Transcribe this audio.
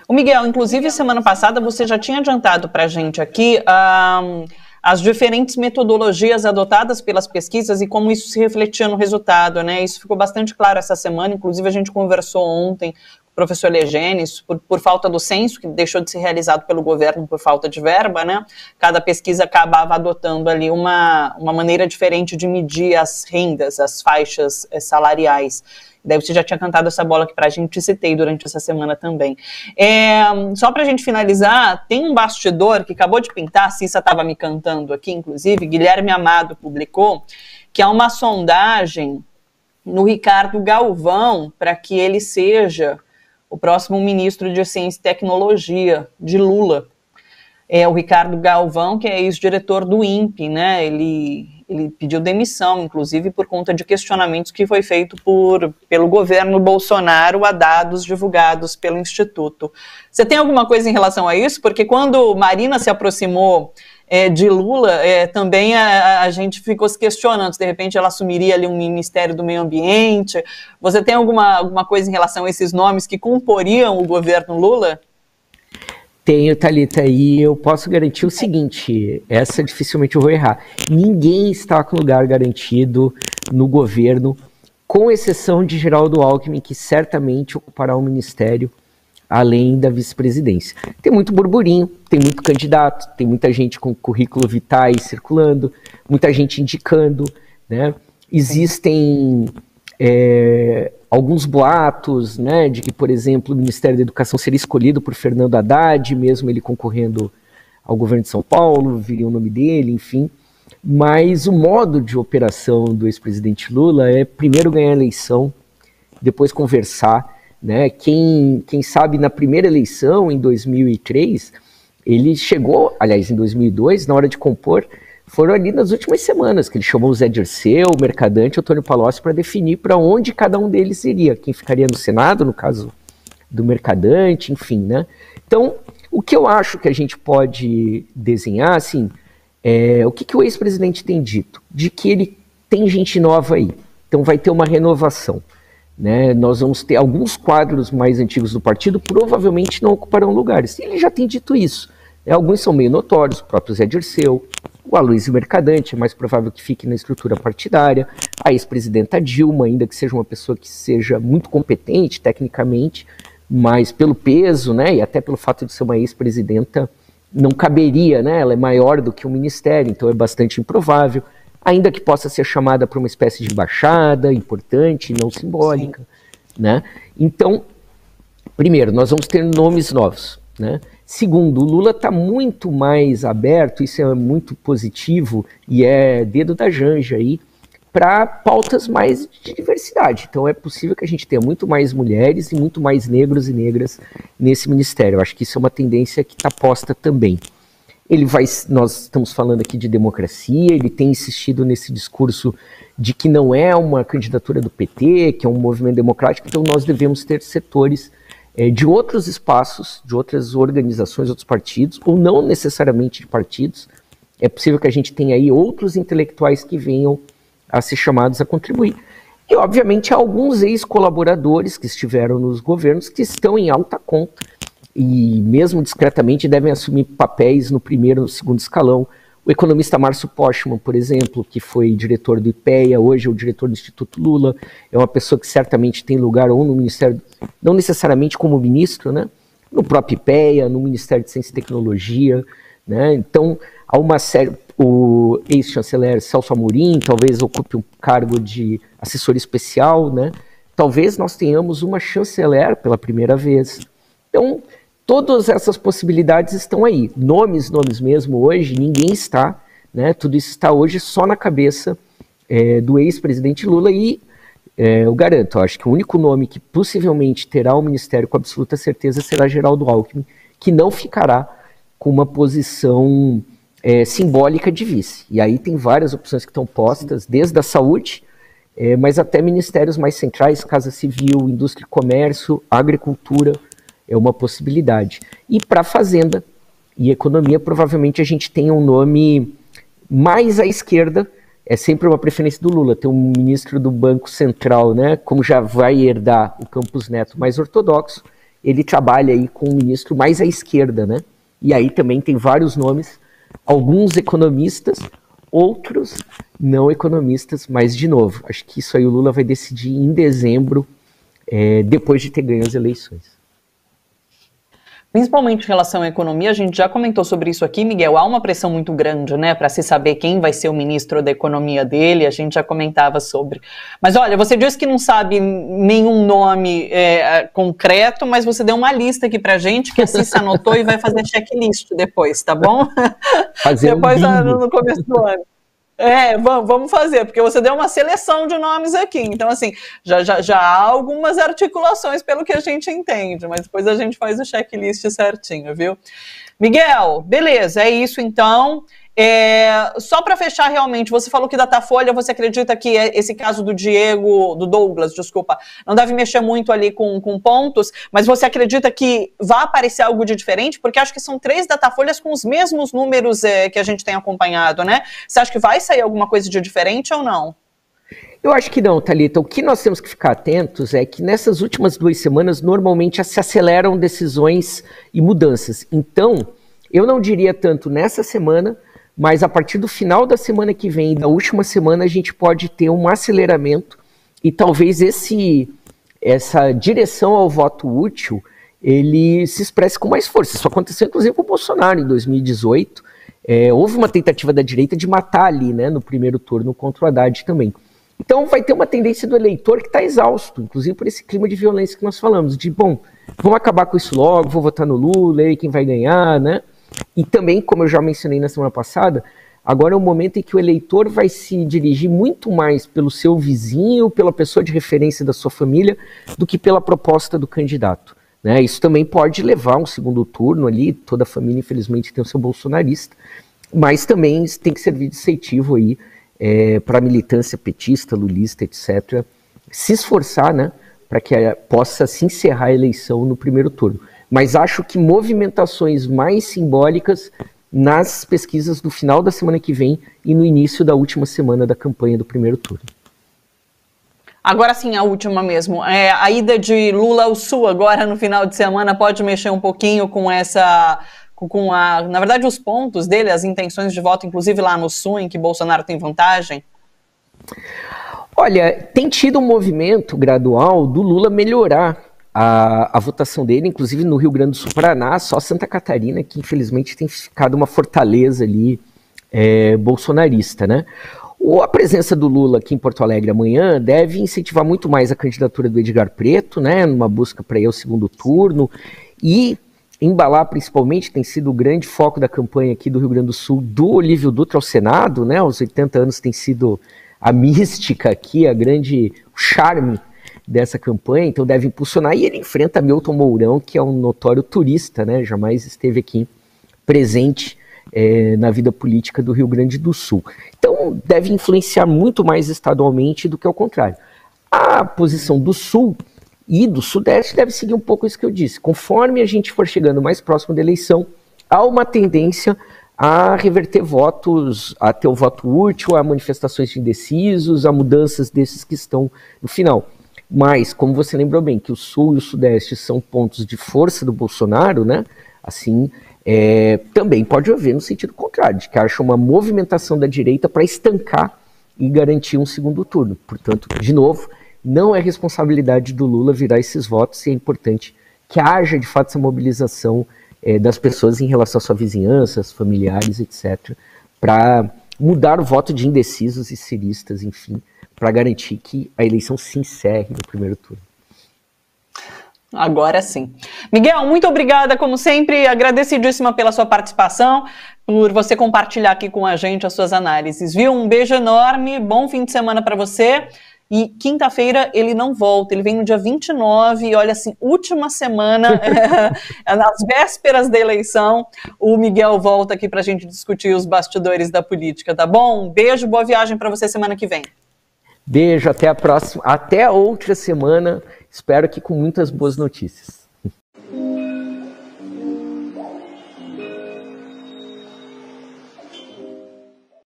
O Miguel, inclusive, semana passada você já tinha adiantado para a gente aqui as diferentes metodologias adotadas pelas pesquisas e como isso se refletia no resultado, né? Isso ficou bastante claro essa semana, inclusive a gente conversou ontem com o professor Legenes, por falta do censo, que deixou de ser realizado pelo governo por falta de verba, né? Cada pesquisa acabava adotando ali uma maneira diferente de medir as rendas, as faixas salariais. Daí você já tinha cantado essa bola aqui para a gente, citei durante essa semana também. Só para a gente finalizar, tem um bastidor que acabou de pintar, a Cissa estava me cantando aqui, inclusive, Guilherme Amado publicou, que é uma sondagem no Ricardo Galvão para que ele seja o próximo ministro de Ciência e Tecnologia de Lula. O Ricardo Galvão, que é ex-diretor do INPE, né? Ele pediu demissão, inclusive, por conta de questionamentos que foi feito pelo governo Bolsonaro a dados divulgados pelo Instituto. Você tem alguma coisa em relação a isso? Porque quando Marina se aproximou de Lula, também a gente ficou se questionando se de repente ela assumiria ali um Ministério do Meio Ambiente. Você tem alguma coisa em relação a esses nomes que comporiam o governo Lula? Tenho, Thalita, e eu posso garantir o seguinte, essa dificilmente eu vou errar, ninguém está com lugar garantido no governo, com exceção de Geraldo Alckmin, que certamente ocupará um ministério além da vice-presidência. Tem muito burburinho, tem muito candidato, tem muita gente com currículo vitae circulando, muita gente indicando, né? Existem alguns boatos, né, de que, por exemplo, o Ministério da Educação seria escolhido por Fernando Haddad, mesmo ele concorrendo ao governo de São Paulo, viria o nome dele, enfim. Mas o modo de operação do ex-presidente Lula é primeiro ganhar a eleição, depois conversar, né? Quem sabe na primeira eleição, em 2003, ele chegou, aliás, em 2002, na hora de compor, foram ali nas últimas semanas que ele chamou o Zé Dirceu, o Mercadante, o Antônio Palocci para definir para onde cada um deles iria, quem ficaria no Senado, no caso do Mercadante, enfim, né? Então, o que eu acho que a gente pode desenhar, assim, o que o ex-presidente tem dito? De que ele tem gente nova aí, então vai ter uma renovação, né? Nós vamos ter alguns quadros mais antigos do partido, provavelmente não ocuparão lugares, ele já tem dito isso. Alguns são meio notórios, o próprio Zé Dirceu, o Aloysio Mercadante, é mais provável que fique na estrutura partidária, a ex-presidenta Dilma, ainda que seja uma pessoa que seja muito competente tecnicamente, mas pelo peso, né, e até pelo fato de ser uma ex-presidenta, não caberia, né, ela é maior do que o ministério, então é bastante improvável, ainda que possa ser chamada para uma espécie de embaixada importante, não simbólica, né. Então, primeiro, nós vamos ter nomes novos, né. Segundo, o Lula está muito mais aberto, isso é muito positivo, e é dedo da Janja aí, para pautas mais de diversidade. Então é possível que a gente tenha muito mais mulheres e muito mais negros e negras nesse ministério. Eu acho que isso é uma tendência que está posta também. Nós estamos falando aqui de democracia, ele tem insistido nesse discurso de que não é uma candidatura do PT, que é um movimento democrático, então nós devemos ter setores de outros espaços, de outras organizações, outros partidos, ou não necessariamente de partidos. É possível que a gente tenha aí outros intelectuais que venham a ser chamados a contribuir. E, obviamente, há alguns ex-colaboradores que estiveram nos governos que estão em alta conta e, mesmo discretamente, devem assumir papéis no primeiro e no segundo escalão. O economista Márcio Postman, por exemplo, que foi diretor do IPEA, hoje é o diretor do Instituto Lula, é uma pessoa que certamente tem lugar ou no Ministério, não necessariamente como ministro, né? No próprio IPEA, no Ministério de Ciência e Tecnologia, né? Então, há uma série, o ex-chanceler Celso Amorim talvez ocupe um cargo de assessor especial, né? Talvez nós tenhamos uma chanceler pela primeira vez. Então, todas essas possibilidades estão aí. Nomes mesmo hoje, ninguém está, né? Tudo isso está hoje só na cabeça do ex-presidente Lula e eu garanto, acho que o único nome que possivelmente terá o ministério com absoluta certeza será Geraldo Alckmin, que não ficará com uma posição simbólica de vice. E aí tem várias opções que estão postas, desde a saúde, mas até ministérios mais centrais, Casa Civil, Indústria e Comércio, Agricultura, é uma possibilidade. E para Fazenda e Economia, provavelmente a gente tem um nome mais à esquerda, é sempre uma preferência do Lula, ter um ministro do Banco Central, né, como já vai herdar o Campos Neto mais ortodoxo, ele trabalha aí com um ministro mais à esquerda, né? E aí também tem vários nomes, alguns economistas, outros não economistas, mas de novo, acho que isso aí o Lula vai decidir em dezembro, depois de ter ganho as eleições. Principalmente em relação à economia, a gente já comentou sobre isso aqui, Miguel, há uma pressão muito grande, né, para se saber quem vai ser o ministro da economia dele, a gente já comentava sobre. Mas olha, você disse que não sabe nenhum nome concreto, mas você deu uma lista aqui pra gente, que a Cissa anotou e vai fazer checklist depois, tá bom? Depois no começo do ano. Vamos fazer, porque você deu uma seleção de nomes aqui, então assim, já há algumas articulações pelo que a gente entende, mas depois a gente faz o checklist certinho, viu? Miguel, beleza, é isso então. Só para fechar realmente, você falou que Datafolha, você acredita que esse caso do Douglas, desculpa, não deve mexer muito ali com pontos, mas você acredita que vai aparecer algo de diferente? Porque acho que são 3 Datafolhas com os mesmos números que a gente tem acompanhado, né? Você acha que vai sair alguma coisa de diferente ou não? Eu acho que não, Thalita. O que nós temos que ficar atentos é que nessas últimas 2 semanas, normalmente se aceleram decisões e mudanças. Então, eu não diria tanto nessa semana, mas a partir do final da semana que vem, da última semana, a gente pode ter um aceleramento e talvez essa direção ao voto útil, ele se expresse com mais força. Isso aconteceu inclusive com o Bolsonaro em 2018. Houve uma tentativa da direita de matar ali, né, no primeiro turno contra o Haddad também. Então vai ter uma tendência do eleitor que está exausto, inclusive por esse clima de violência que nós falamos, de, bom, vamos acabar com isso logo, vou votar no Lula, e quem vai ganhar, né? E também, como eu já mencionei na semana passada, agora é o momento em que o eleitor vai se dirigir muito mais pelo seu vizinho, pela pessoa de referência da sua família, do que pela proposta do candidato, né? Isso também pode levar a um segundo turno ali, toda a família infelizmente tem o seu bolsonarista, mas também tem que servir de incentivo aí para a militância petista, lulista, etc., se esforçar, né, para que possa se encerrar a eleição no primeiro turno. Mas acho que movimentações mais simbólicas nas pesquisas do final da semana que vem e no início da última semana da campanha do primeiro turno. Agora sim, a última mesmo. A ida de Lula ao Sul agora no final de semana pode mexer um pouquinho com na verdade, os pontos dele, as intenções de voto, inclusive lá no Sul, em que Bolsonaro tem vantagem? Olha, tem tido um movimento gradual do Lula melhorar a votação dele, inclusive no Rio Grande do Sul, Paraná, só Santa Catarina, que infelizmente tem ficado uma fortaleza ali bolsonarista, né? A presença do Lula aqui em Porto Alegre amanhã deve incentivar muito mais a candidatura do Edgar Preto, né, numa busca para ir ao segundo turno, e embalar principalmente, tem sido o grande foco da campanha aqui do Rio Grande do Sul, do Olívio Dutra ao Senado, né, aos 80 anos tem sido a mística aqui, o charme dessa campanha, então deve impulsionar, e ele enfrenta Milton Mourão, que é um notório turista, né, jamais esteve aqui presente na vida política do Rio Grande do Sul. Então deve influenciar muito mais estadualmente do que ao contrário. A posição do Sul e do Sudeste deve seguir um pouco isso que eu disse. Conforme a gente for chegando mais próximo da eleição, há uma tendência a reverter votos, a ter o voto útil, a manifestações de indecisos, a mudanças desses que estão no final. Mas, como você lembrou bem, que o Sul e o Sudeste são pontos de força do Bolsonaro, né? Assim, também pode haver no sentido contrário, de que acha uma movimentação da direita para estancar e garantir um segundo turno. Portanto, de novo, não é responsabilidade do Lula virar esses votos, e é importante que haja, de fato, essa mobilização das pessoas em relação à sua vizinhança, aos familiares, etc., para mudar o voto de indecisos e ciristas, enfim, para garantir que a eleição se encerre no primeiro turno. Agora sim. Miguel, muito obrigada, como sempre, agradecidíssima pela sua participação, por você compartilhar aqui com a gente as suas análises, viu? Um beijo enorme, bom fim de semana para você. E quinta-feira ele não volta, ele vem no dia 29, e olha assim, última semana, nas vésperas da eleição, o Miguel volta aqui para a gente discutir os bastidores da política, tá bom? Um beijo, boa viagem para você semana que vem. Beijo, até a próxima, até a outra semana, espero que com muitas boas notícias.